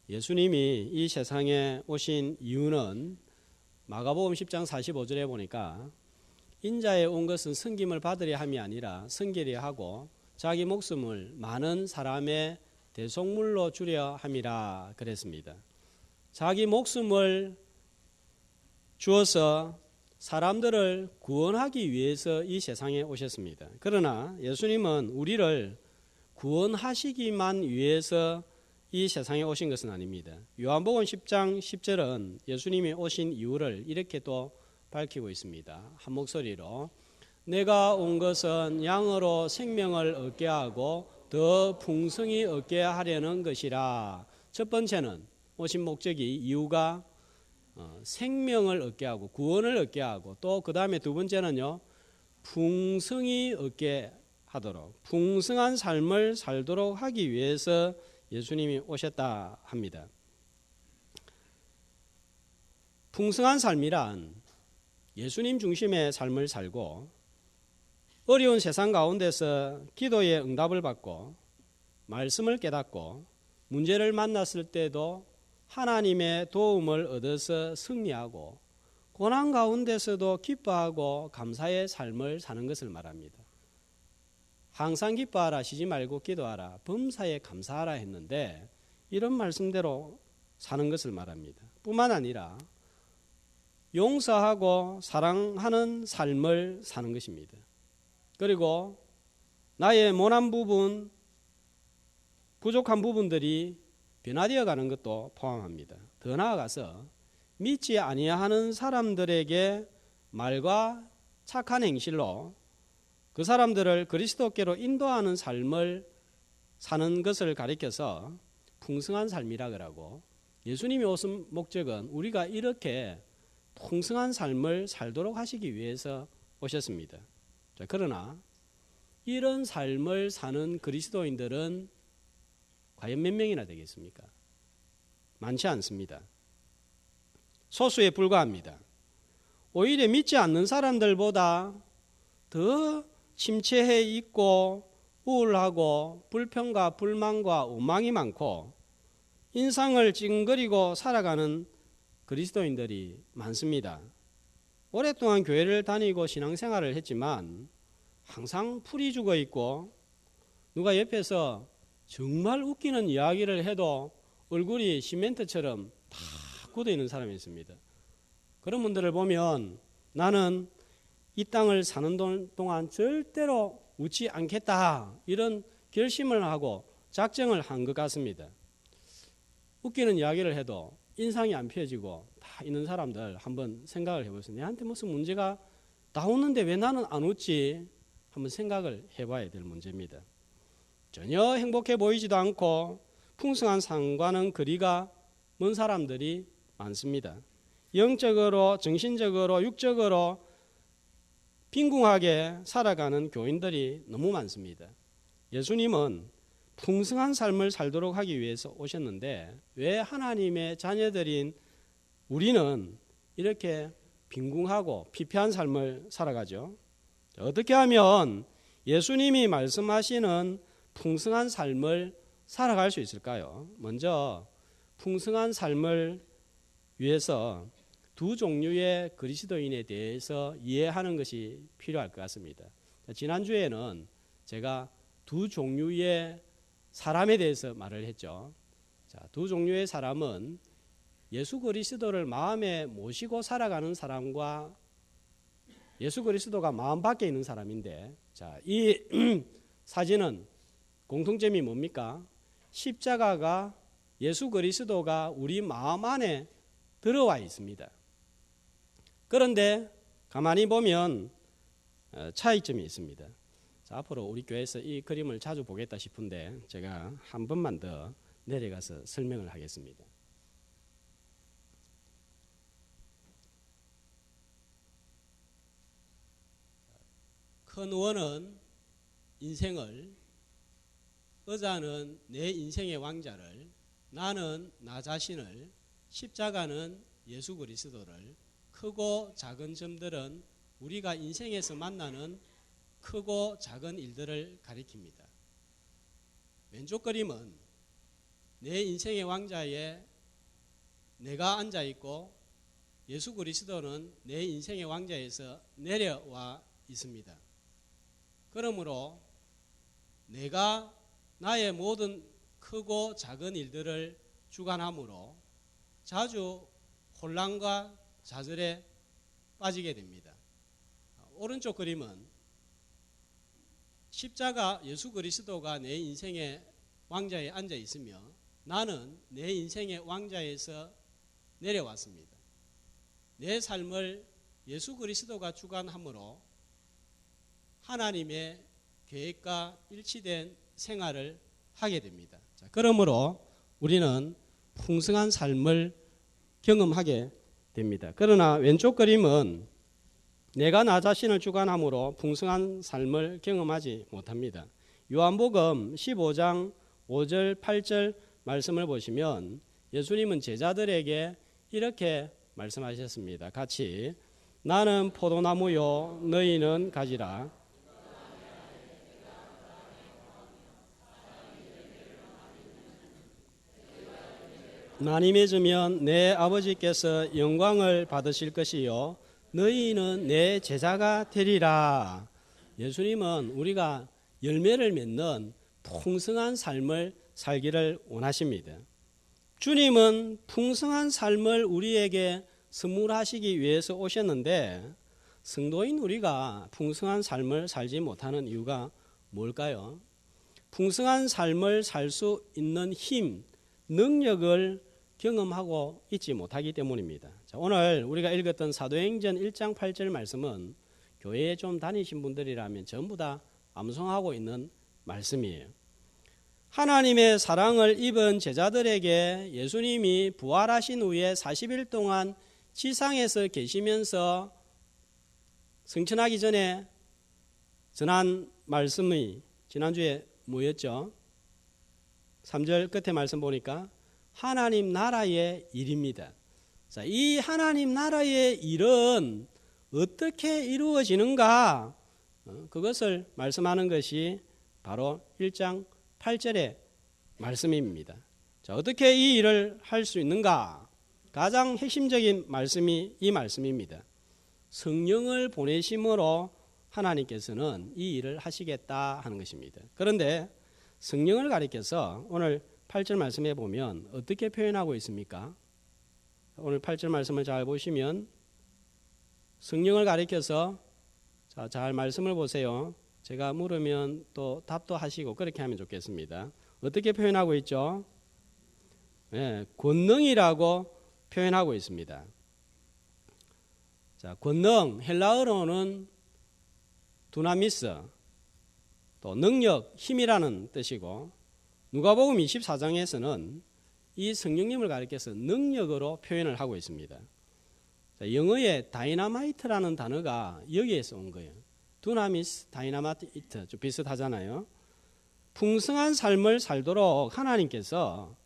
예수님이 이 세상에 오신 이유는 마가복음 10장 45절에 보니까 인자에 온 것은 섬김을 받으려 함이 아니라 섬기려 하고 자기 목숨을 많은 사람의 대속물로 주려 함이라 그랬습니다. 자기 목숨을 주어서 사람들을 구원하기 위해서 이 세상에 오셨습니다. 그러나 예수님은 우리를 구원하시기만 위해서 이 세상에 오신 것은 아닙니다. 요한복음 10장 10절은 예수님이 오신 이유를 이렇게 또 밝히고 있습니다. 한 목소리로 내가 온 것은 양으로 생명을 얻게 하고 더 풍성히 얻게 하려는 것이라. 첫 번째는 오신 목적이 이유가 생명을 얻게 하고 구원을 얻게 하고 또 그 다음에 두 번째는요 풍성히 얻게 하도록 풍성한 삶을 살도록 하기 위해서 예수님이 오셨다 합니다. 풍성한 삶이란 예수님 중심의 삶을 살고 어려운 세상 가운데서 기도의 응답을 받고 말씀을 깨닫고 문제를 만났을 때도 하나님의 도움을 얻어서 승리하고 고난 가운데서도 기뻐하고 감사의 삶을 사는 것을 말합니다. 항상 기뻐하라, 쉬지 말고 기도하라, 범사에 감사하라 했는데 이런 말씀대로 사는 것을 말합니다. 뿐만 아니라 용서하고 사랑하는 삶을 사는 것입니다. 그리고 나의 모난 부분, 부족한 부분들이 변화되어 가는 것도 포함합니다. 더 나아가서 믿지 아니하는 사람들에게 말과 착한 행실로 그 사람들을 그리스도께로 인도하는 삶을 사는 것을 가리켜서 풍성한 삶이라 그러고 예수님이 오신 목적은 우리가 이렇게 풍성한 삶을 살도록 하시기 위해서 오셨습니다. 자, 그러나 이런 삶을 사는 그리스도인들은 과연 몇 명이나 되겠습니까? 많지 않습니다. 소수에 불과합니다. 오히려 믿지 않는 사람들보다 더 침체해 있고 우울하고 불평과 불만과 원망이 많고 인상을 찡그리고 살아가는 그리스도인들이 많습니다. 오랫동안 교회를 다니고 신앙생활을 했지만 항상 풀이 죽어 있고 누가 옆에서 정말 웃기는 이야기를 해도 얼굴이 시멘트처럼 다 굳어 있는 사람이 있습니다. 그런 분들을 보면 나는 이 땅을 사는 동안 절대로 웃지 않겠다 이런 결심을 하고 작정을 한 것 같습니다. 웃기는 이야기를 해도 인상이 안 펴지고 다 있는 사람들 한번 생각을 해보세요. 내한테 무슨 문제가 나오는데 왜 나는 안 웃지? 한번 생각을 해봐야 될 문제입니다. 전혀 행복해 보이지도 않고 풍성한 삶과는 거리가 먼 사람들이 많습니다. 영적으로, 정신적으로, 육적으로 빈궁하게 살아가는 교인들이 너무 많습니다. 예수님은 풍성한 삶을 살도록 하기 위해서 오셨는데 왜 하나님의 자녀들인 우리는 이렇게 빈궁하고 피폐한 삶을 살아가죠? 어떻게 하면 예수님이 말씀하시는 풍성한 삶을 살아갈 수 있을까요? 먼저 풍성한 삶을 위해서 두 종류의 그리스도인에 대해서 이해하는 것이 필요할 것 같습니다. 지난주에는 제가 두 종류의 사람에 대해서 말을 했죠. 자, 두 종류의 사람은 예수 그리스도를 마음에 모시고 살아가는 사람과 예수 그리스도가 마음 밖에 있는 사람인데, 자, 이 사진은 공통점이 뭡니까? 십자가가 예수 그리스도가 우리 마음 안에 들어와 있습니다. 그런데 가만히 보면 차이점이 있습니다. 자, 앞으로 우리 교회에서 이 그림을 자주 보겠다 싶은데 제가 한 번만 더 내려가서 설명을 하겠습니다. 큰 원은 인생을, 의자는 내 인생의 왕자를, 나는 나 자신을, 십자가는 예수 그리스도를, 크고 작은 점들은 우리가 인생에서 만나는 크고 작은 일들을 가리킵니다. 왼쪽 그림은 내 인생의 왕자에 내가 앉아 있고 예수 그리스도는 내 인생의 왕자에서 내려와 있습니다. 그러므로 내가 나의 모든 크고 작은 일들을 주관함으로 자주 혼란과 좌절에 빠지게 됩니다. 오른쪽 그림은 십자가 예수 그리스도가 내 인생의 왕자에 앉아 있으며 나는 내 인생의 왕자에서 내려왔습니다. 내 삶을 예수 그리스도가 주관함으로 하나님의 계획과 일치된 생활을 하게 됩니다. 자, 그러므로 우리는 풍성한 삶을 경험하게 됩니다. 그러나 왼쪽 그림은 내가 나 자신을 주관함으로 풍성한 삶을 경험하지 못합니다. 요한복음 15장 5절 8절 말씀을 보시면 예수님은 제자들에게 이렇게 말씀하셨습니다. 같이 나는 포도나무요 너희는 가지라. 많이 맺으면 내 아버지께서 영광을 받으실 것이요 너희는 내 제자가 되리라. 예수님은 우리가 열매를 맺는 풍성한 삶을 살기를 원하십니다. 주님은 풍성한 삶을 우리에게 선물하시기 위해서 오셨는데 성도인 우리가 풍성한 삶을 살지 못하는 이유가 뭘까요? 풍성한 삶을 살 수 있는 힘, 능력을 경험하고 있지 못하기 때문입니다. 자, 오늘 우리가 읽었던 사도행전 1장 8절 말씀은 교회에 좀 다니신 분들이라면 전부 다 암송하고 있는 말씀이에요. 하나님의 사랑을 입은 제자들에게 예수님이 부활하신 후에 40일 동안 지상에서 계시면서 승천하기 전에 전한 말씀이 지난주에 뭐였죠? 3절 끝에 말씀 보니까 하나님 나라의 일입니다. 자, 이 하나님 나라의 일은 어떻게 이루어지는가? 그것을 말씀하는 것이 바로 1장 8절의 말씀입니다. 자, 어떻게 이 일을 할 수 있는가? 가장 핵심적인 말씀이 이 말씀입니다. 성령을 보내심으로 하나님께서는 이 일을 하시겠다 하는 것입니다. 그런데 성령을 가리켜서 오늘 8절 말씀에 보면 어떻게 표현하고 있습니까? 오늘 8절 말씀을 잘 보시면 성령을 가리켜서 잘 말씀을 보세요. 제가 물으면 또 답도 하시고 그렇게 하면 좋겠습니다. 어떻게 표현하고 있죠? 네, 권능이라고 표현하고 있습니다. 자, 권능, 헬라어로는 두나미스, 또 능력, 힘이라는 뜻이고 누가복음 24장에서는 이 성령님을 가리켜서 능력으로 표현을 하고 있습니다. 자, 영어의 다이나마이트라는 단어가 여기에서 온 거예요. 두나미스, 다이나마이트 좀 비슷하잖아요. 풍성한 삶을 살도록 하나님께서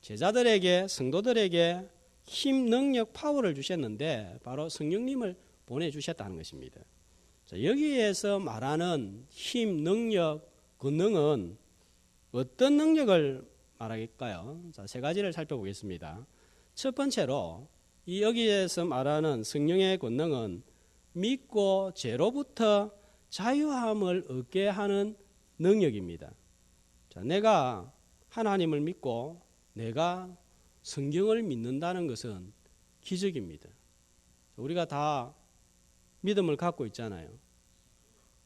제자들에게, 성도들에게 힘, 능력, 파워를 주셨는데 바로 성령님을 보내주셨다는 것입니다. 자, 여기에서 말하는 힘, 능력, 권능은 어떤 능력을 말할까요? 자, 세 가지를 살펴보겠습니다. 첫 번째로 이 여기에서 말하는 성령의 권능은 믿고 죄로부터 자유함을 얻게 하는 능력입니다. 자, 내가 하나님을 믿고 내가 성경을 믿는다는 것은 기적입니다. 우리가 다 믿음을 갖고 있잖아요.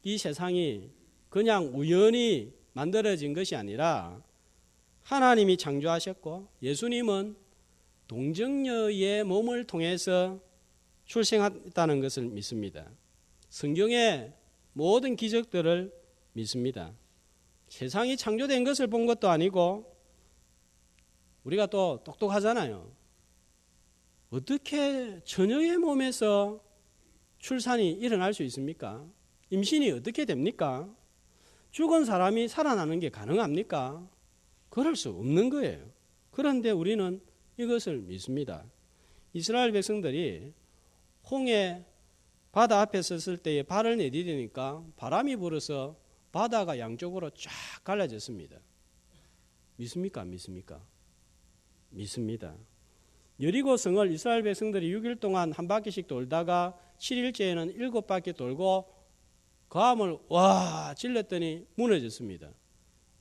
이 세상이 그냥 우연히 만들어진 것이 아니라 하나님이 창조하셨고 예수님은 동정녀의 몸을 통해서 출생했다는 것을 믿습니다. 성경의 모든 기적들을 믿습니다. 세상이 창조된 것을 본 것도 아니고 우리가 또 똑똑하잖아요. 어떻게 처녀의 몸에서 출산이 일어날 수 있습니까? 임신이 어떻게 됩니까? 죽은 사람이 살아나는 게 가능합니까? 그럴 수 없는 거예요. 그런데 우리는 이것을 믿습니다. 이스라엘 백성들이 홍해 바다 앞에 섰을 때에 발을 내디디니까 바람이 불어서 바다가 양쪽으로 쫙 갈라졌습니다. 믿습니까? 안 믿습니까? 믿습니다. 여리고 성을 이스라엘 백성들이 6일 동안 한 바퀴씩 돌다가 7일째에는 7바퀴 돌고 감을 찔렀더니 무너졌습니다.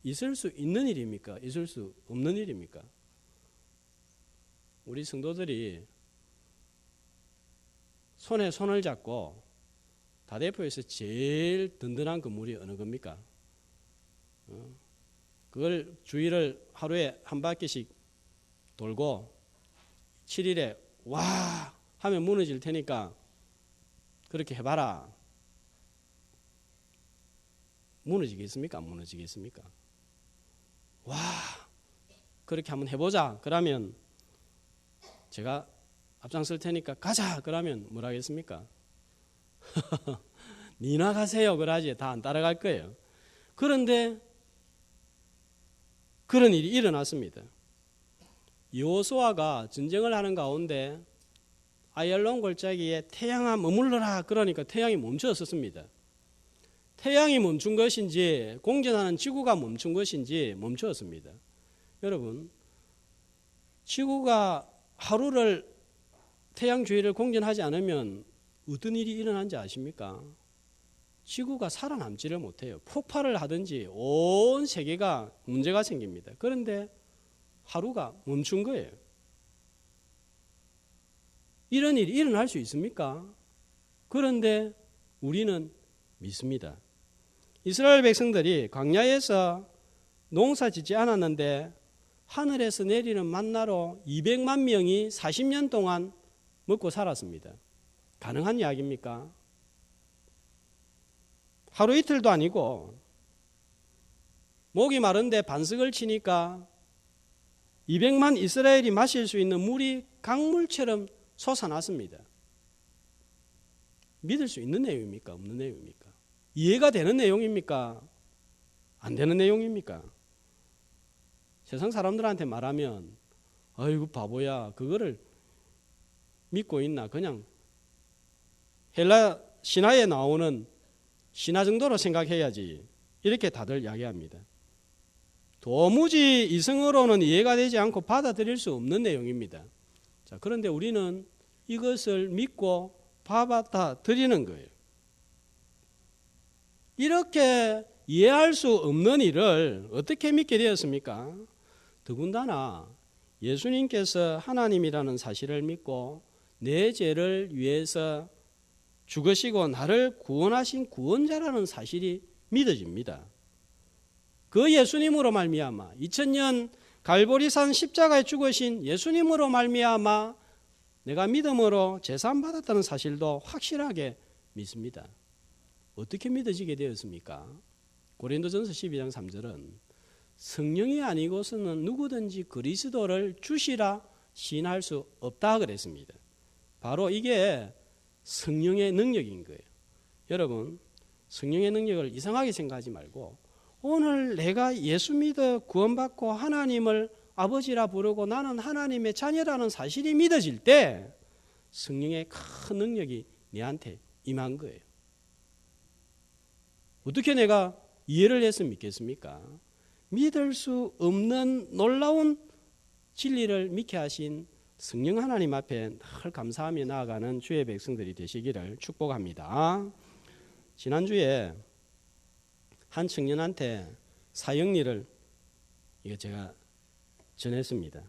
있을 수 있는 일입니까? 있을 수 없는 일입니까? 우리 성도들이 손에 손을 잡고 다대포에서 제일 든든한 건물이 어느 겁니까? 그걸 주위를 하루에 한 바퀴씩 돌고 7일에 와 하면 무너질 테니까 그렇게 해봐라. 무너지겠습니까? 안 무너지겠습니까? 와 그렇게 한번 해보자. 그러면 제가 앞장설 테니까 가자. 그러면 뭐라 하겠습니까? 니나 가세요. 그러지. 다 안 따라갈 거예요. 그런데 그런 일이 일어났습니다. 여호수아가 전쟁을 하는 가운데 아얄론 골짜기에 태양아 머물러라. 그러니까 태양이 멈추었습니다. 태양이 멈춘 것인지 공전하는 지구가 멈춘 것인지 멈추었습니다. 여러분, 지구가 하루를 태양 주위를 공전하지 않으면 어떤 일이 일어난지 아십니까? 지구가 살아남지를 못해요. 폭발을 하든지 온 세계가 문제가 생깁니다. 그런데 하루가 멈춘 거예요. 이런 일이 일어날 수 있습니까? 그런데 우리는 믿습니다. 이스라엘 백성들이 광야에서 농사 짓지 않았는데 하늘에서 내리는 만나로 200만 명이 40년 동안 먹고 살았습니다. 가능한 이야기입니까? 하루 이틀도 아니고 목이 마른데 반석을 치니까 200만 이스라엘이 마실 수 있는 물이 강물처럼 솟아났습니다. 믿을 수 있는 내용입니까? 없는 내용입니까? 이해가 되는 내용입니까? 안 되는 내용입니까? 세상 사람들한테 말하면 아이고 바보야 그거를 믿고 있나 그냥 헬라 신화에 나오는 신화 정도로 생각해야지 이렇게 다들 이야기합니다. 도무지 이성으로는 이해가 되지 않고 받아들일 수 없는 내용입니다. 자, 그런데 우리는 이것을 믿고 받아들이는 거예요. 이렇게 이해할 수 없는 일을 어떻게 믿게 되었습니까? 더군다나 예수님께서 하나님이라는 사실을 믿고 내 죄를 위해서 죽으시고 나를 구원하신 구원자라는 사실이 믿어집니다. 그 예수님으로 말미암아 2000년 갈보리산 십자가에 죽으신 예수님으로 말미암아 내가 믿음으로 제사함 받았다는 사실도 확실하게 믿습니다. 어떻게 믿어지게 되었습니까? 고린도전서 12장 3절은 성령이 아니고서는 누구든지 그리스도를 주시라 시인할 수 없다 그랬습니다. 바로 이게 성령의 능력인 거예요. 여러분, 성령의 능력을 이상하게 생각하지 말고 오늘 내가 예수 믿어 구원받고 하나님을 아버지라 부르고 나는 하나님의 자녀라는 사실이 믿어질 때 성령의 큰 능력이 내한테 임한 거예요. 어떻게 내가 이해를 해서 믿겠습니까? 믿을 수 없는 놀라운 진리를 믿게 하신 성령 하나님 앞에 늘 감사하며 나아가는 주의 백성들이 되시기를 축복합니다. 지난주에 한 청년한테 사형리를 이거 제가 전했습니다.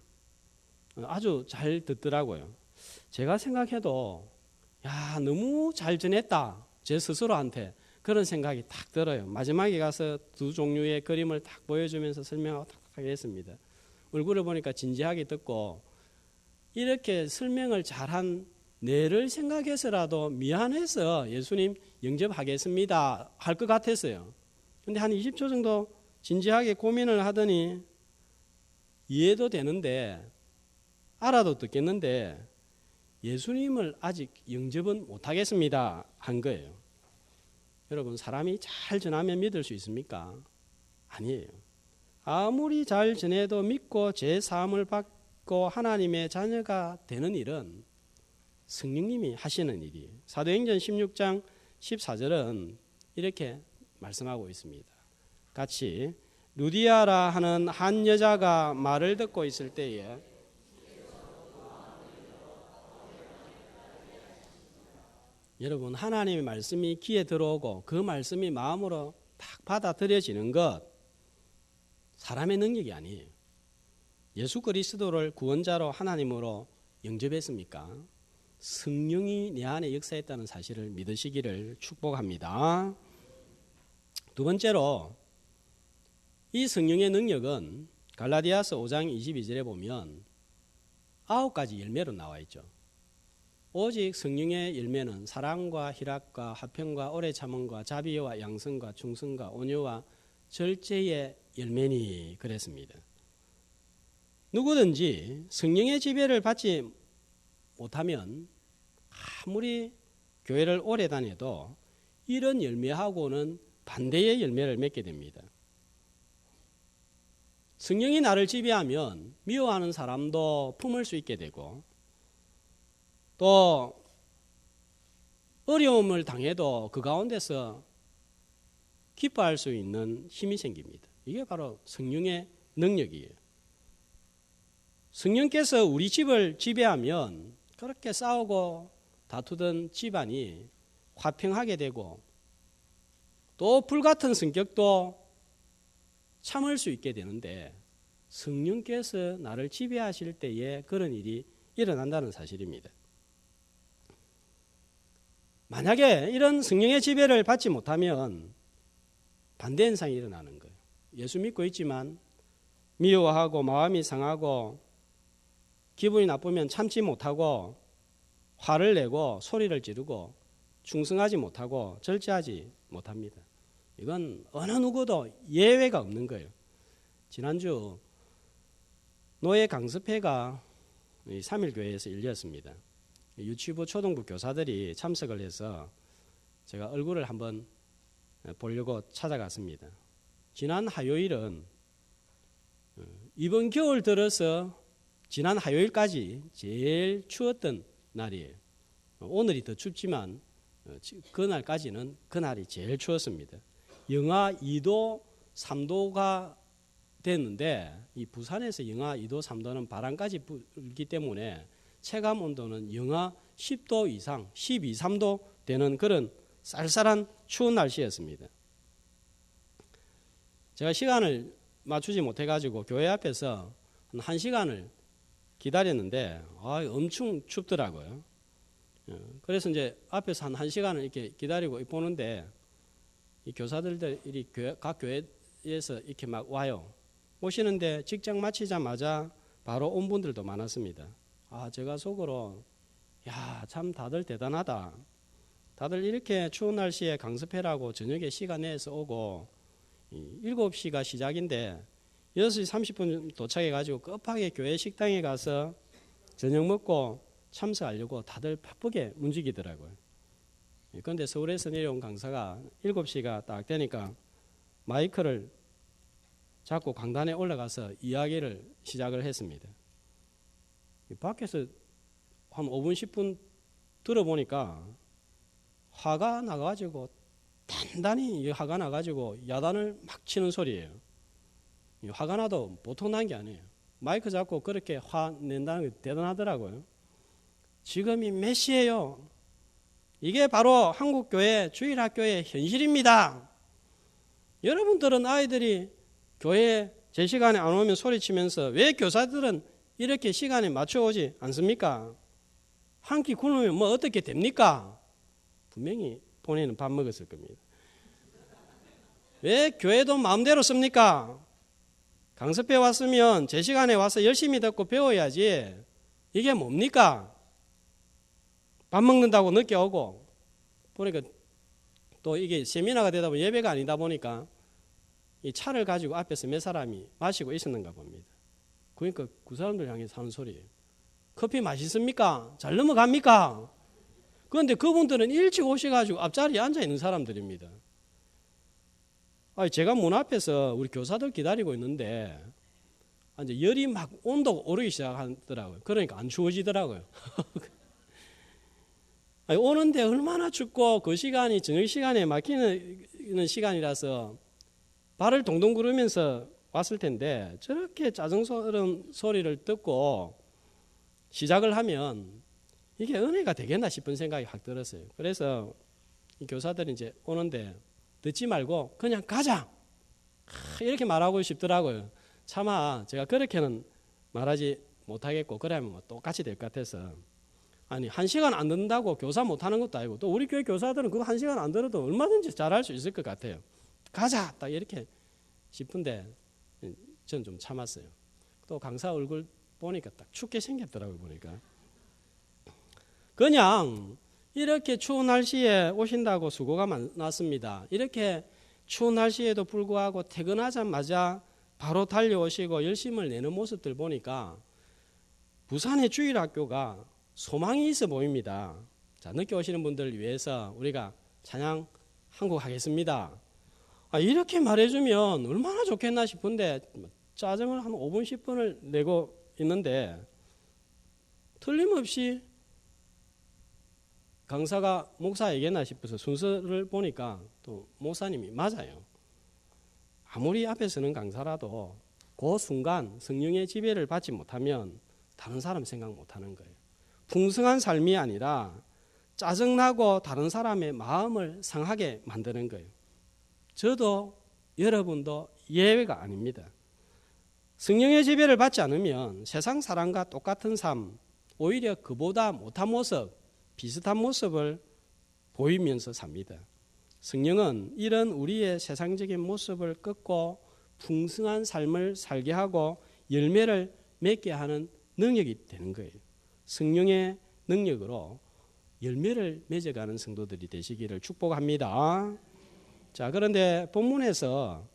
아주 잘 듣더라고요. 제가 생각해도 야 너무 잘 전했다. 제 스스로한테 그런 생각이 딱 들어요. 마지막에 가서 두 종류의 그림을 딱 보여주면서 설명하고 딱 했습니다. 얼굴을 보니까 진지하게 듣고 이렇게 설명을 잘한 내를 생각해서라도 미안해서 예수님 영접하겠습니다 할 것 같았어요. 근데 한 20초 정도 진지하게 고민을 하더니 이해도 되는데 알아도 듣겠는데 예수님을 아직 영접은 못하겠습니다 한 거예요. 여러분 사람이 잘 전하면 믿을 수 있습니까? 아니에요. 아무리 잘 전해도 믿고 제 사함을 받고 하나님의 자녀가 되는 일은 성령님이 하시는 일이에요. 사도행전 16장 14절은 이렇게 말씀하고 있습니다. 같이 루디아라 하는 한 여자가 말을 듣고 있을 때에 여러분, 하나님의 말씀이 귀에 들어오고 그 말씀이 마음으로 딱 받아들여지는 것, 사람의 능력이 아니에요. 예수 그리스도를 구원자로 하나님으로 영접했습니까? 성령이 내 안에 역사했다는 사실을 믿으시기를 축복합니다. 두 번째로, 이 성령의 능력은 갈라디아서 5장 22절에 보면 9가지 열매로 나와 있죠. 오직 성령의 열매는 사랑과 희락과 화평과 오래 참음과 자비와 양성과 충성과 온유와 절제의 열매니 그랬습니다. 누구든지 성령의 지배를 받지 못하면 아무리 교회를 오래 다녀도 이런 열매하고는 반대의 열매를 맺게 됩니다. 성령이 나를 지배하면 미워하는 사람도 품을 수 있게 되고, 또 어려움을 당해도 그 가운데서 기뻐할 수 있는 힘이 생깁니다. 이게 바로 성령의 능력이에요. 성령께서 우리 집을 지배하면 그렇게 싸우고 다투던 집안이 화평하게 되고, 또 불같은 성격도 참을 수 있게 되는데, 성령께서 나를 지배하실 때에 그런 일이 일어난다는 사실입니다. 만약에 이런 성령의 지배를 받지 못하면 반대 현상이 일어나는 거예요. 예수 믿고 있지만 미워하고 마음이 상하고 기분이 나쁘면 참지 못하고 화를 내고 소리를 지르고 충성하지 못하고 절제하지 못합니다. 이건 어느 누구도 예외가 없는 거예요. 지난주 노예 강습회가 3일교회에서 열렸습니다. 유치부 초등부 교사들이 참석을 해서 제가 얼굴을 한번 보려고 찾아갔습니다. 지난 화요일은 이번 겨울 들어서 지난 화요일까지 제일 추웠던 날이에요. 오늘이 더 춥지만 그날까지는 그날이 제일 추웠습니다. 영하 2도, 3도가 됐는데, 이 부산에서 영하 2도, 3도는 바람까지 불기 때문에 체감 온도는 영하 10도 이상, 12, 3도 되는 그런 쌀쌀한 추운 날씨였습니다. 제가 시간을 맞추지 못해가지고 교회 앞에서 한 1시간을 기다렸는데 엄청 춥더라고요. 그래서 이제 앞에서 한 1시간을 이렇게 기다리고 보는데, 이 교사들이 각 교회에서 이렇게 막 와요. 오시는데 직장 마치자마자 바로 온 분들도 많았습니다. 제가 속으로 참 다들 대단하다. 다들 이렇게 추운 날씨에 강습회라고 저녁에 시간 내서 오고 7시가 시작인데 6시 30분 도착해가지고 급하게 교회 식당에 가서 저녁 먹고 참석하려고 다들 바쁘게 움직이더라고요. 그런데 서울에서 내려온 강사가 7시가 딱 되니까 마이크를 잡고 강단에 올라가서 이야기를 시작을 했습니다. 밖에서 한 5분 10분 들어보니까 화가 나가지고 단단히 화가 나가지고 야단을 막 치는 소리예요. 화가 나도 보통 난 게 아니에요. 마이크 잡고 그렇게 화낸다는 게 대단하더라고요. 지금이 몇 시예요? 이게 바로 한국교회 주일학교의 현실입니다. 여러분들은 아이들이 교회에 제 시간에 안 오면 소리치면서 왜 교사들은 이렇게 시간에 맞춰오지 않습니까? 한 끼 굶으면 뭐 어떻게 됩니까? 분명히 본인은 밥 먹었을 겁니다. 왜 교회도 마음대로 씁니까? 강습회 왔으면 제 시간에 와서 열심히 듣고 배워야지. 이게 뭡니까? 밥 먹는다고 늦게 오고, 보니까 또 이게 세미나가 되다 보니 예배가 아니다 보니까 이 차를 가지고 앞에서 몇 사람이 마시고 있었는가 봅니다. 그러니까 그 사람들 향해서 하는 소리예요. 커피 맛있습니까? 잘 넘어갑니까? 그런데 그분들은 일찍 오셔가지고 앞자리에 앉아있는 사람들입니다. 제가 문 앞에서 우리 교사들 기다리고 있는데 이제 열이 막 온도가 오르기 시작하더라고요. 그러니까 안 추워지더라고요. 오는데 얼마나 춥고 그 시간이 저녁 시간에 막히는 시간이라서 발을 동동 구르면서 왔을 텐데 저렇게 짜증스러운 소리를 듣고 시작을 하면 이게 은혜가 되겠나 싶은 생각이 확 들었어요. 그래서 이 교사들이 이제 오는데 듣지 말고 그냥 가자 이렇게 말하고 싶더라고요. 차마 제가 그렇게는 말하지 못하겠고 그러면 뭐 똑같이 될 것 같아서, 아니 1시간 안 듣는다고 교사 못하는 것도 아니고, 또 우리 교회 교사들은 그거 1시간 안 들어도 얼마든지 잘할 수 있을 것 같아요. 가자 딱 이렇게 싶은데 저는 좀 참았어요. 또 강사 얼굴 보니까 딱 춥게 생겼더라고요. 보니까 그냥 이렇게 추운 날씨에 오신다고 수고가 많았습니다. 이렇게 추운 날씨에도 불구하고 퇴근하자마자 바로 달려오시고 열심을 내는 모습들 보니까 부산의 주일학교가 소망이 있어 보입니다. 자, 늦게 오시는 분들을 위해서 우리가 찬양 한 곡 하겠습니다. 이렇게 말해주면 얼마나 좋겠나 싶은데 짜증을 한 5분 10분을 내고 있는데 틀림없이 강사가 목사에게나 싶어서 순서를 보니까 또 목사님이 맞아요. 아무리 앞에 서는 강사라도 그 순간 성령의 지배를 받지 못하면 다른 사람 생각 못하는 거예요. 풍성한 삶이 아니라 짜증나고 다른 사람의 마음을 상하게 만드는 거예요. 저도 여러분도 예외가 아닙니다. 성령의 지배를 받지 않으면 세상 사람과 똑같은 삶, 오히려 그보다 못한 모습, 비슷한 모습을 보이면서 삽니다. 성령은 이런 우리의 세상적인 모습을 꺾고 풍성한 삶을 살게 하고 열매를 맺게 하는 능력이 되는 거예요. 성령의 능력으로 열매를 맺어가는 성도들이 되시기를 축복합니다. 자, 그런데 본문에서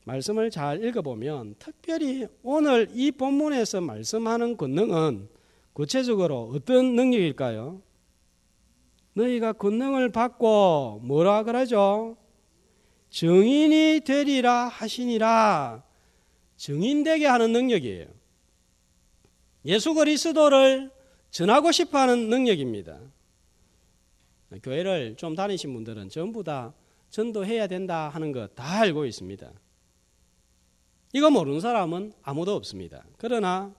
말씀을 잘 읽어보면 특별히 오늘 이 본문에서 말씀하는 권능은 구체적으로 어떤 능력일까요? 너희가 권능을 받고 뭐라 그러죠? 증인이 되리라 하시니라. 증인되게 하는 능력이에요. 예수 그리스도를 전하고 싶어하는 능력입니다. 교회를 좀 다니신 분들은 전부 다 전도해야 된다 하는 거 다 알고 있습니다. 이거 모르는 사람은 아무도 없습니다. 그러나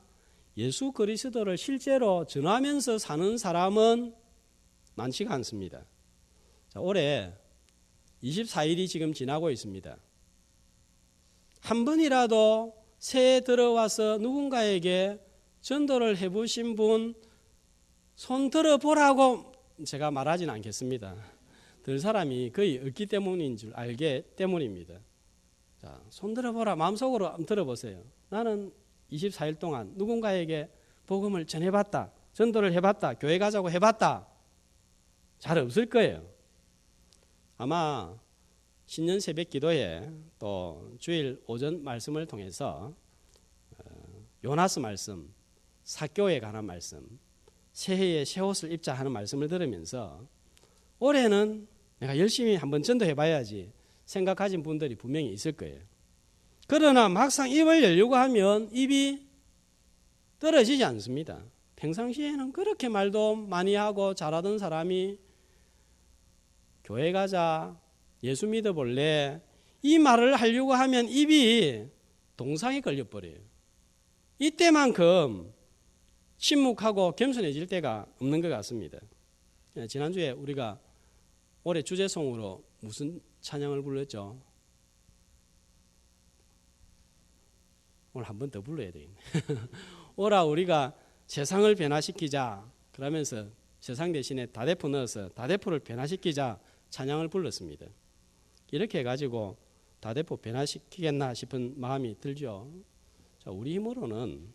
예수 그리스도를 실제로 전하면서 사는 사람은 많지가 않습니다. 자, 올해 24일이 지금 지나고 있습니다. 한 번이라도 새해 들어와서 누군가에게 전도를 해보신 분 손 들어보라고 제가 말하지는 않겠습니다. 들 사람이 거의 없기 때문인 줄 알기 때문입니다. 자, 손 들어보라. 마음속으로 한번 들어보세요. 나는 24일 동안 누군가에게 복음을 전해봤다. 전도를 해봤다. 교회 가자고 해봤다. 잘 없을 거예요. 아마 신년 새벽 기도에 또 주일 오전 말씀을 통해서 요나스 말씀, 사교에 관한 말씀, 새해에 새 옷을 입자 하는 말씀을 들으면서 올해는 내가 열심히 한번 전도해봐야지 생각하신 분들이 분명히 있을 거예요. 그러나 막상 입을 열려고 하면 입이 떨어지지 않습니다. 평상시에는 그렇게 말도 많이 하고 잘하던 사람이 교회 가자, 예수 믿어볼래, 이 말을 하려고 하면 입이 동상에 걸려버려요. 이때만큼 침묵하고 겸손해질 때가 없는 것 같습니다. 지난주에 우리가 올해 주제송으로 무슨 찬양을 불렀죠? 오늘 한 번 더 불러야 되겠네. 오라 우리가 세상을 변화시키자. 그러면서 세상 대신에 다대포 넣어서 다대포를 변화시키자 찬양을 불렀습니다. 이렇게 해가지고 다대포 변화시키겠나 싶은 마음이 들죠. 자, 우리 힘으로는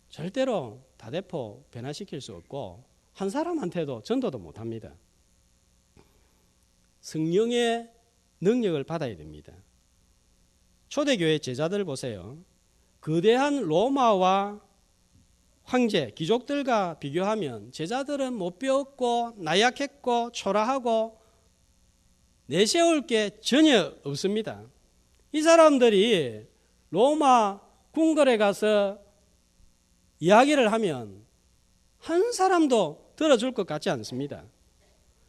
절대로 다대포 변화시킬 수 없고 한 사람한테도 전도도 못합니다. 성령의 능력을 받아야 됩니다. 초대교회 제자들 보세요. 거대한 로마와 황제, 귀족들과 비교하면 제자들은 못 배웠고 나약했고 초라하고 내세울 게 전혀 없습니다. 이 사람들이 로마 궁궐에 가서 이야기를 하면 한 사람도 들어줄 것 같지 않습니다.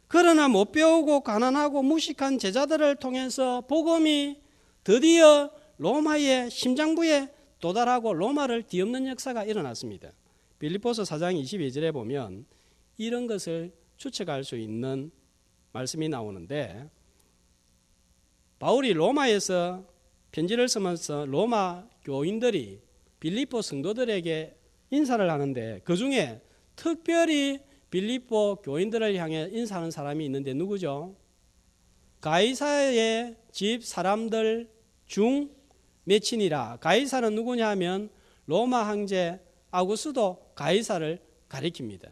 그러나 못 배우고 가난하고 무식한 제자들을 통해서 복음이 드디어 로마의 심장부에 도달하고 로마를 뒤엎는 역사가 일어났습니다. 빌립보서 4장 22절에 보면 이런 것을 추측할 수 있는 말씀이 나오는데, 바울이 로마에서 편지를 쓰면서 로마 교인들이 빌립보 성도들에게 인사를 하는데 그 중에 특별히 빌립보 교인들을 향해 인사하는 사람이 있는데 누구죠? 가이사의 집 사람들 중 몇이니라. 가이사는 누구냐 하면 로마 황제 아구스도 가이사를 가리킵니다.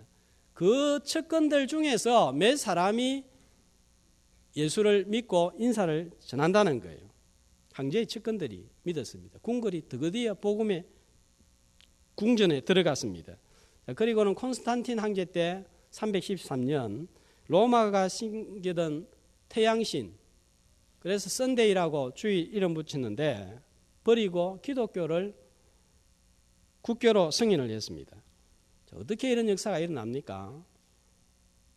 그 측근들 중에서 몇 사람이 예수를 믿고 인사를 전한다는 거예요. 황제의 측근들이 믿었습니다. 궁궐이 드디어 복음의 궁전에 들어갔습니다. 그리고는 콘스탄틴 황제 때 313년 로마가 섬기던 태양신, 그래서 선데이라고 주의 이름 붙이는데 버리고 기독교를 국교로 승인을 했습니다. 어떻게 이런 역사가 일어납니까?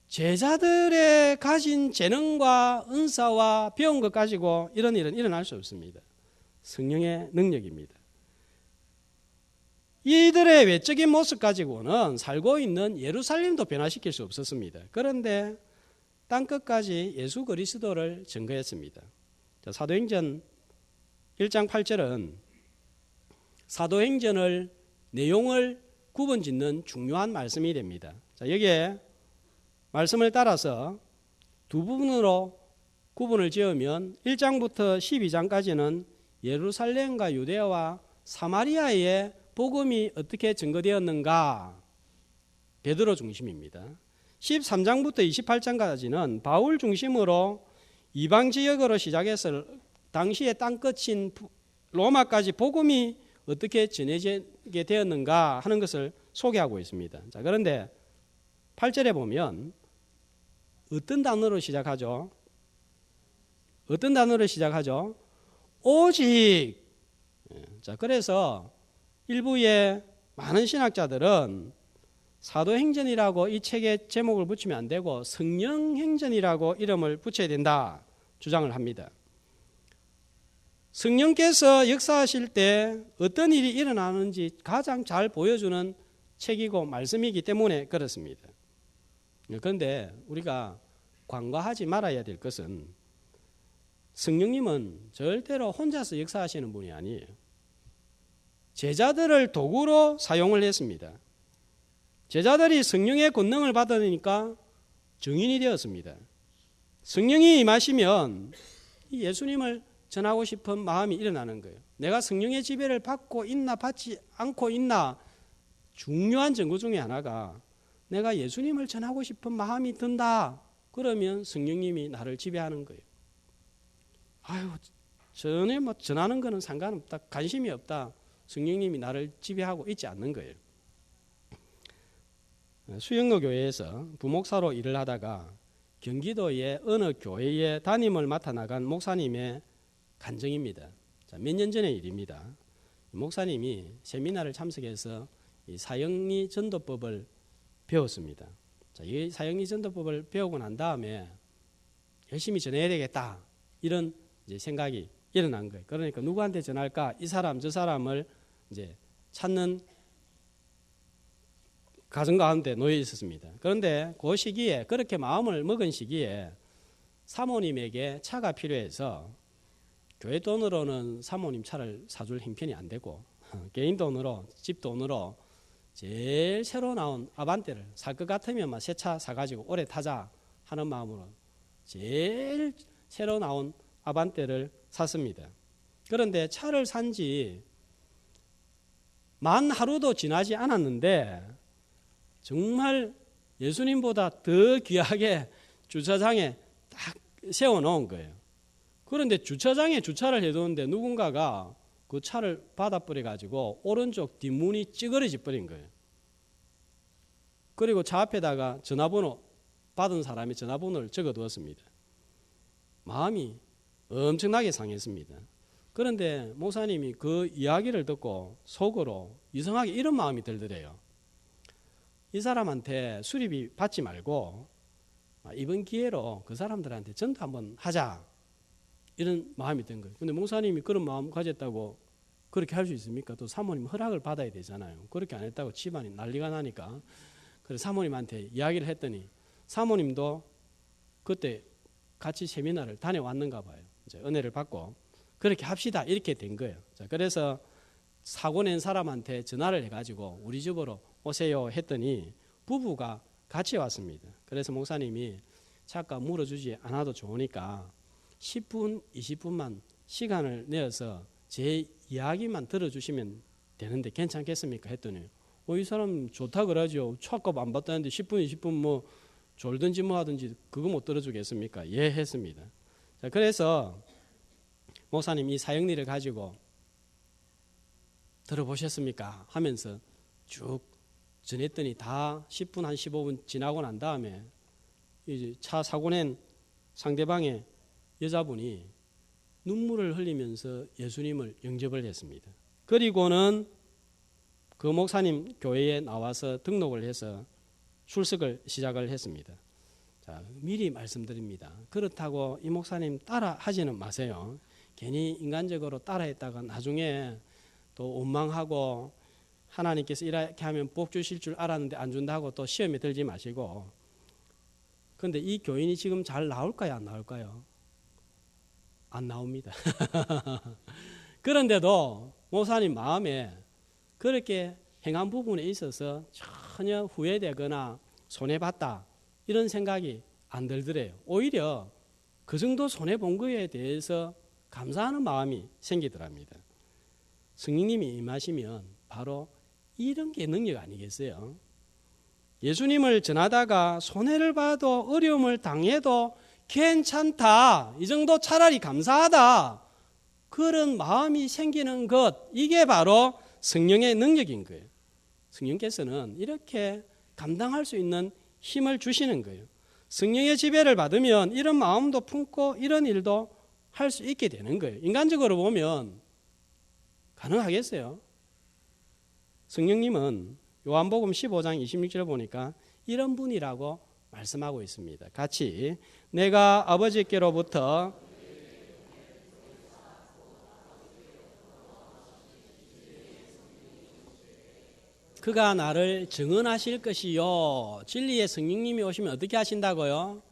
제자들의 가진 재능과 은사와 배운 것 가지고 이런 일은 일어날 수 없습니다. 성령의 능력입니다. 이들의 외적인 모습 가지고는 살고 있는 예루살렘도 변화시킬 수 없었습니다. 그런데 땅끝까지 예수 그리스도를 증거했습니다. 사도행전 1장 8절은 사도행전을 내용을 구분짓는 중요한 말씀이 됩니다. 여기에 말씀을 따라서 두 부분으로 구분을 지으면 1장부터 12장까지는 예루살렘과 유대와 사마리아의 복음이 어떻게 증거되었는가, 베드로 중심입니다. 13장부터 28장까지는 바울 중심으로 이방 지역으로 시작해서 당시의 땅끝인 로마까지 복음이 어떻게 전해지게 되었는가 하는 것을 소개하고 있습니다. 자, 그런데 8절에 보면 어떤 단어로 시작하죠? 어떤 단어로 시작하죠? 오직. 자, 그래서 일부의 많은 신학자들은 사도행전이라고 이 책의 제목을 붙이면 안 되고 성령행전이라고 이름을 붙여야 된다 주장을 합니다. 성령께서 역사하실 때 어떤 일이 일어나는지 가장 잘 보여주는 책이고 말씀이기 때문에 그렇습니다. 그런데 우리가 간과하지 말아야 될 것은 성령님은 절대로 혼자서 역사하시는 분이 아니에요. 제자들을 도구로 사용을 했습니다. 제자들이 성령의 권능을 받으니까 증인이 되었습니다. 성령이 임하시면 예수님을 전하고 싶은 마음이 일어나는 거예요. 내가 성령의 지배를 받고 있나 받지 않고 있나, 중요한 증거 중에 하나가 내가 예수님을 전하고 싶은 마음이 든다. 그러면 성령님이 나를 지배하는 거예요. 아유, 전에 전하는 거는 상관없다, 관심이 없다. 성령님이 나를 지배하고 있지 않는 거예요. 수영로 교회에서 부목사로 일을 하다가 경기도의 어느 교회에 담임을 맡아 나간 목사님의 간증입니다. 몇 년 전의 일입니다. 목사님이 세미나를 참석해서 이 사형리 전도법을 배웠습니다. 이 사형리 전도법을 배우고 난 다음에 열심히 전해야 되겠다, 이런 이제 생각이 일어난 거예요. 그러니까 누구한테 전할까? 이 사람 저 사람을 이제 찾는 가정 가운데 놓여 있었습니다. 그런데 그 시기에, 그렇게 마음을 먹은 시기에 사모님에게 차가 필요해서 교회 돈으로는 사모님 차를 사줄 형편이 안 되고 개인 돈으로, 집 돈으로 제일 새로 나온 아반떼를 살 것 같으면 새 차 사가지고 오래 타자 하는 마음으로 제일 새로 나온 아반떼를 샀습니다. 그런데 차를 산 지 만 하루도 지나지 않았는데 정말 예수님보다 더 귀하게 주차장에 딱 세워놓은 거예요. 그런데 주차장에 주차를 해두는데 누군가가 그 차를 받아버려가지고 오른쪽 뒷문이 찌그러져 버린 거예요. 그리고 차 앞에다가 전화번호, 받은 사람이 전화번호를 적어두었습니다. 마음이 엄청나게 상했습니다. 그런데 목사님이 그 이야기를 듣고 속으로 이상하게 이런 마음이 들더래요. 이 사람한테 수리비 받지 말고 이번 기회로 그 사람들한테 전도 한번 하자, 이런 마음이 든 거예요. 근데 목사님이 그런 마음 가졌다고 그렇게 할 수 있습니까? 또 사모님 허락을 받아야 되잖아요. 그렇게 안 했다고 집안이 난리가 나니까 그래서 사모님한테 이야기를 했더니 사모님도 그때 같이 세미나를 다녀왔는가 봐요. 이제 은혜를 받고 그렇게 합시다 이렇게 된 거예요. 자, 그래서 사고 낸 사람한테 전화를 해가지고 우리 집으로 오세요 했더니 부부가 같이 왔습니다. 그래서 목사님이 잠깐 물어주지 않아도 좋으니까 10분, 20분만 시간을 내어서 제 이야기만 들어주시면 되는데 괜찮겠습니까? 했더니 이 사람 좋다 그러죠. 차값 안 받다는데 10분, 20분 뭐 졸든지 뭐 하든지 그거 못 들어주겠습니까? 예 했습니다. 자, 그래서 목사님 이 사역리를 가지고 들어보셨습니까? 하면서 쭉 전했더니 다 10분 한 15분 지나고 난 다음에 이제 차 사고 낸 상대방의 여자분이 눈물을 흘리면서 예수님을 영접을 했습니다. 그리고는 그 목사님 교회에 나와서 등록을 해서 출석을 시작을 했습니다. 자, 미리 말씀드립니다. 그렇다고 이 목사님 따라 하지는 마세요. 괜히 인간적으로 따라했다가 나중에 또 원망하고 하나님께서 이렇게 하면 복 주실 줄 알았는데 안 준다고 또 시험에 들지 마시고. 그런데 이 교인이 지금 잘 나올까요? 안 나올까요? 안 나옵니다. 그런데도 목사님 마음에 그렇게 행한 부분에 있어서 전혀 후회되거나 손해봤다 이런 생각이 안 들더래요. 오히려 그 정도 손해본 거에 대해서 감사하는 마음이 생기더랍니다. 성령님이 임하시면 바로 이런 게 능력 아니겠어요? 예수님을 전하다가 손해를 봐도 어려움을 당해도 괜찮다, 이 정도 차라리 감사하다, 그런 마음이 생기는 것, 이게 바로 성령의 능력인 거예요. 성령께서는 이렇게 감당할 수 있는 힘을 주시는 거예요. 성령의 지배를 받으면 이런 마음도 품고 이런 일도 할 수 있게 되는 거예요. 인간적으로 보면 가능하겠어요? 성령님은 요한복음 15장 26절 보니까 이런 분이라고 말씀하고 있습니다. 같이 내가 아버지께로부터 그가 나를 증언하실 것이요. 진리의 성령님이 오시면 어떻게 하신다고요?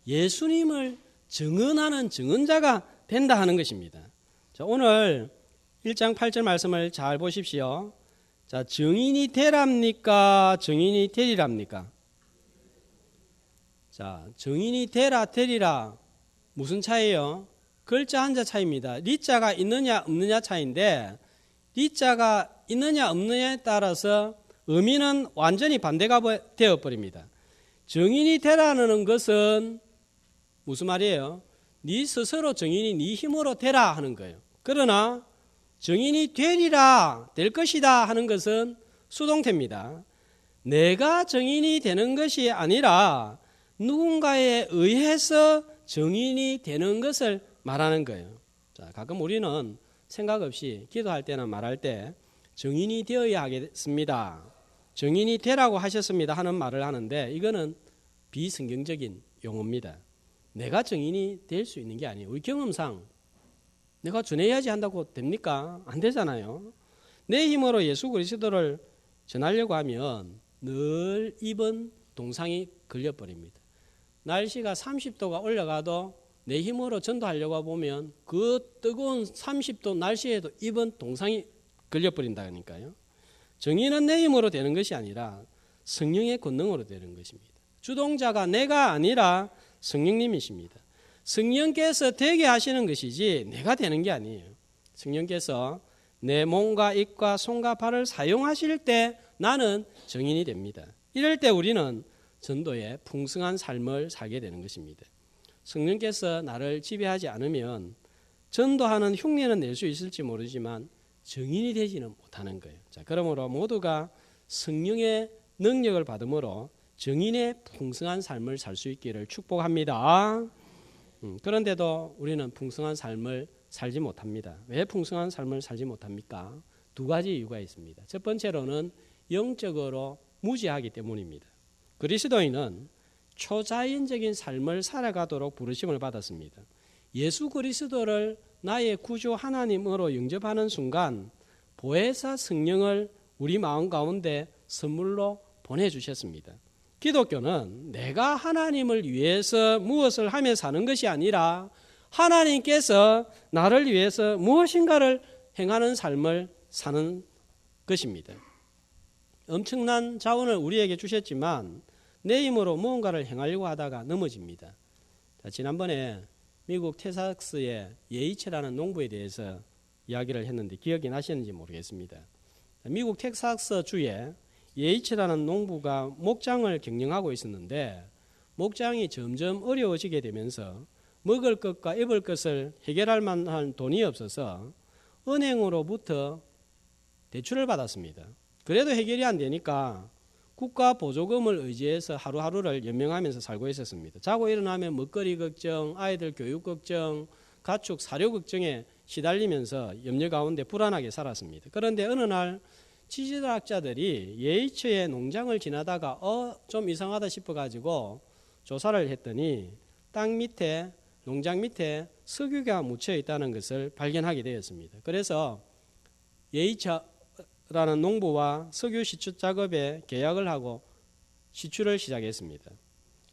예수님을 증언하는 증언자가 된다 하는 것입니다. 자, 오늘 1장 8절 말씀을 잘 보십시오. 자, 증인이 되랍니까? 증인이 되리랍니까? 자, 증인이 되라 되리라 무슨 차이예요? 글자 한자 차이입니다. 리자가 있느냐 없느냐 차이인데 리자가 있느냐 없느냐에 따라서 의미는 완전히 반대가 되어버립니다. 증인이 되라는 것은 무슨 말이에요? 네 스스로 증인이 네 힘으로 되라 하는 거예요. 그러나 증인이 되리라, 될 것이다 하는 것은 수동태입니다. 내가 증인이 되는 것이 아니라 누군가에 의해서 증인이 되는 것을 말하는 거예요. 자, 가끔 우리는 생각 없이 기도할 때나 말할 때 증인이 되어야 하겠습니다, 증인이 되라고 하셨습니다 하는 말을 하는데 이거는 비성경적인 용어입니다. 내가 증인이 될 수 있는 게 아니에요. 우리 경험상 내가 전해야지 한다고 됩니까? 안 되잖아요. 내 힘으로 예수 그리스도를 전하려고 하면 늘 입은 동상이 걸려버립니다. 날씨가 30도가 올라가도 내 힘으로 전도하려고 보면 그 뜨거운 30도 날씨에도 입은 동상이 걸려버린다니까요. 정의는 내 힘으로 되는 것이 아니라 성령의 권능으로 되는 것입니다. 주동자가 내가 아니라 성령님이십니다. 성령께서 되게 하시는 것이지 내가 되는 게 아니에요. 성령께서 내 몸과 입과 손과 발을 사용하실 때 나는 증인이 됩니다. 이럴 때 우리는 전도의 풍성한 삶을 살게 되는 것입니다. 성령께서 나를 지배하지 않으면 전도하는 흉내는 낼 수 있을지 모르지만 증인이 되지는 못하는 거예요. 자, 그러므로 모두가 성령의 능력을 받음으로 증인의 풍성한 삶을 살 수 있기를 축복합니다. 그런데도 우리는 풍성한 삶을 살지 못합니다. 왜 풍성한 삶을 살지 못합니까? 두 가지 이유가 있습니다. 첫 번째로는 영적으로 무지하기 때문입니다. 그리스도인은 초자연적인 삶을 살아가도록 부르심을 받았습니다. 예수 그리스도를 나의 구주 하나님으로 영접하는 순간 보혜사 성령을 우리 마음 가운데 선물로 보내주셨습니다. 기독교는 내가 하나님을 위해서 무엇을 하며 사는 것이 아니라 하나님께서 나를 위해서 무엇인가를 행하는 삶을 사는 것입니다. 엄청난 자원을 우리에게 주셨지만 내 힘으로 무언가를 행하려고 하다가 넘어집니다. 지난번에 미국 텍사스의 예이츠라는 농부에 대해서 이야기를 했는데 기억이 나시는지 모르겠습니다. 미국 텍사스 주에 예이츠라는 농부가 목장을 경영하고 있었는데 목장이 점점 어려워지게 되면서 먹을 것과 입을 것을 해결할 만한 돈이 없어서 은행으로부터 대출을 받았습니다. 그래도 해결이 안 되니까 국가 보조금을 의지해서 하루하루를 연명하면서 살고 있었습니다. 자고 일어나면 먹거리 걱정, 아이들 교육 걱정, 가축 사료 걱정에 시달리면서 염려 가운데 불안하게 살았습니다. 그런데 어느 날 지질학자들이 예이츠의 농장을 지나다가 좀 이상하다 싶어가지고 조사를 했더니 땅 밑에 농장 밑에 석유가 묻혀 있다는 것을 발견하게 되었습니다. 그래서 예이츠라는 농부와 석유 시추 작업에 계약을 하고 시추를 시작했습니다.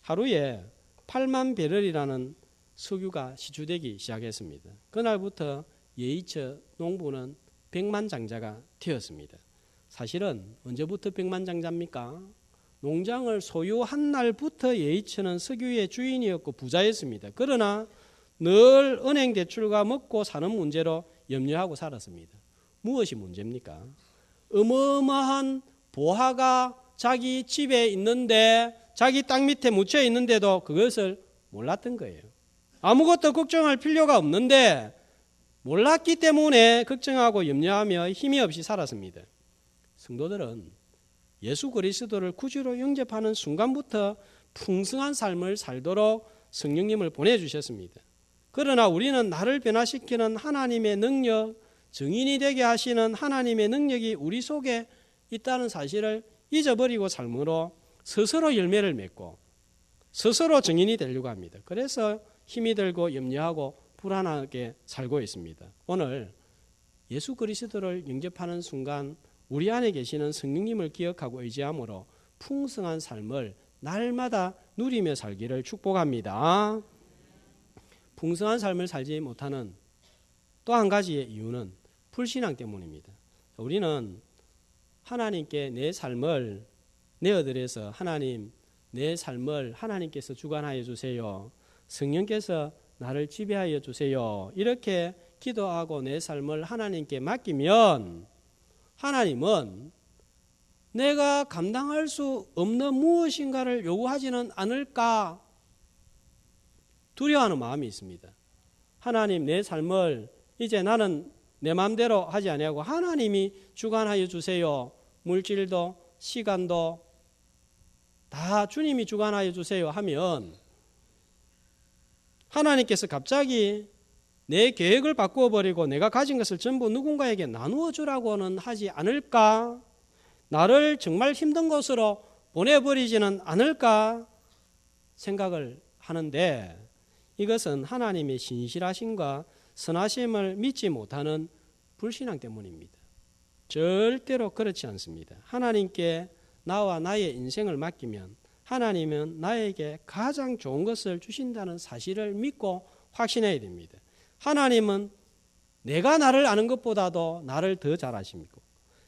하루에 8만 배럴이라는 석유가 시추되기 시작했습니다. 그날부터 예이츠 농부는 백만장자가 되었습니다. 사실은 언제부터 백만장자입니까? 농장을 소유한 날부터 예이츠는 석유의 주인이었고 부자였습니다. 그러나 늘 은행 대출과 먹고 사는 문제로 염려하고 살았습니다. 무엇이 문제입니까? 어마어마한 보화가 자기 집에 있는데 자기 땅 밑에 묻혀 있는데도 그것을 몰랐던 거예요. 아무것도 걱정할 필요가 없는데 몰랐기 때문에 걱정하고 염려하며 힘이 없이 살았습니다. 성도들은 예수 그리스도를 구주로 영접하는 순간부터 풍성한 삶을 살도록 성령님을 보내주셨습니다. 그러나 우리는 나를 변화시키는 하나님의 능력, 증인이 되게 하시는 하나님의 능력이 우리 속에 있다는 사실을 잊어버리고 삶으로 스스로 열매를 맺고 스스로 증인이 되려고 합니다. 그래서 힘이 들고 염려하고 불안하게 살고 있습니다. 오늘 예수 그리스도를 영접하는 순간 우리 안에 계시는 성령님을 기억하고 의지함으로 풍성한 삶을 날마다 누리며 살기를 축복합니다. 풍성한 삶을 살지 못하는 또 한 가지의 이유는 불신앙 때문입니다. 우리는 하나님께 내 삶을 내어드려서 하나님, 내 삶을 하나님께서 주관하여 주세요. 성령께서 나를 지배하여 주세요. 이렇게 기도하고 내 삶을 하나님께 맡기면 하나님은 내가 감당할 수 없는 무엇인가를 요구하지는 않을까 두려워하는 마음이 있습니다. 하나님, 내 삶을 이제 나는 내 마음대로 하지 아니하고 하나님이 주관하여 주세요. 물질도 시간도 다 주님이 주관하여 주세요 하면 하나님께서 갑자기 내 계획을 바꾸어 버리고 내가 가진 것을 전부 누군가에게 나누어 주라고는 하지 않을까? 나를 정말 힘든 곳으로 보내버리지는 않을까? 생각을 하는데 이것은 하나님의 신실하심과 선하심을 믿지 못하는 불신앙 때문입니다. 절대로 그렇지 않습니다. 하나님께 나와 나의 인생을 맡기면 하나님은 나에게 가장 좋은 것을 주신다는 사실을 믿고 확신해야 됩니다. 하나님은 내가 나를 아는 것보다도 나를 더 잘 아십니까?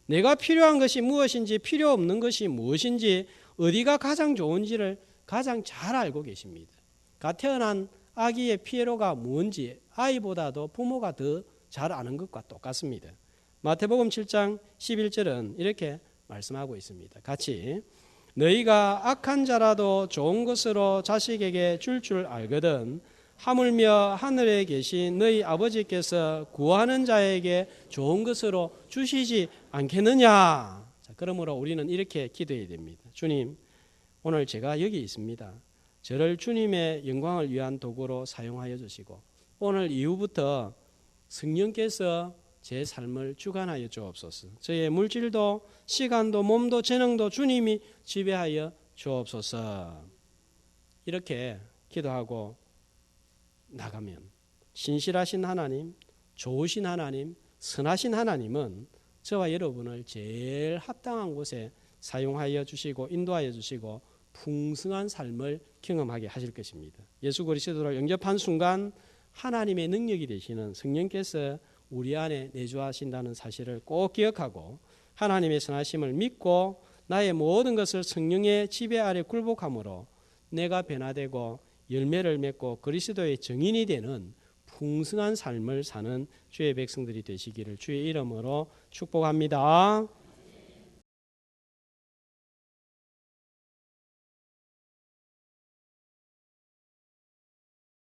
내가 필요한 것이 무엇인지 필요 없는 것이 무엇인지 어디가 가장 좋은지를 가장 잘 알고 계십니다. 갓 태어난 아기의 피로가 뭔지 아이보다도 부모가 더 잘 아는 것과 똑같습니다. 마태복음 7장 11절은 이렇게 말씀하고 있습니다. 같이 너희가 악한 자라도 좋은 것으로 자식에게 줄 알거든 하물며 하늘에 계신 너희 아버지께서 구하는 자에게 좋은 것으로 주시지 않겠느냐. 자, 그러므로 우리는 이렇게 기도해야 됩니다. 주님, 오늘 제가 여기 있습니다. 저를 주님의 영광을 위한 도구로 사용하여 주시고 오늘 이후부터 성령께서 제 삶을 주관하여 주옵소서. 저의 물질도 시간도 몸도 재능도 주님이 지배하여 주옵소서. 이렇게 기도하고 나가면 신실하신 하나님, 좋으신 하나님, 선하신 하나님은 저와 여러분을 제일 합당한 곳에 사용하여 주시고 인도하여 주시고 풍성한 삶을 경험하게 하실 것입니다. 예수 그리스도를 영접한 순간 하나님의 능력이 되시는 성령께서 우리 안에 내주하신다는 사실을 꼭 기억하고 하나님의 선하심을 믿고 나의 모든 것을 성령의 지배 아래 굴복함으로 내가 변화되고 열매를 맺고 그리스도의 증인이 되는 풍성한 삶을 사는 주의 백성들이 되시기를 주의 이름으로 축복합니다.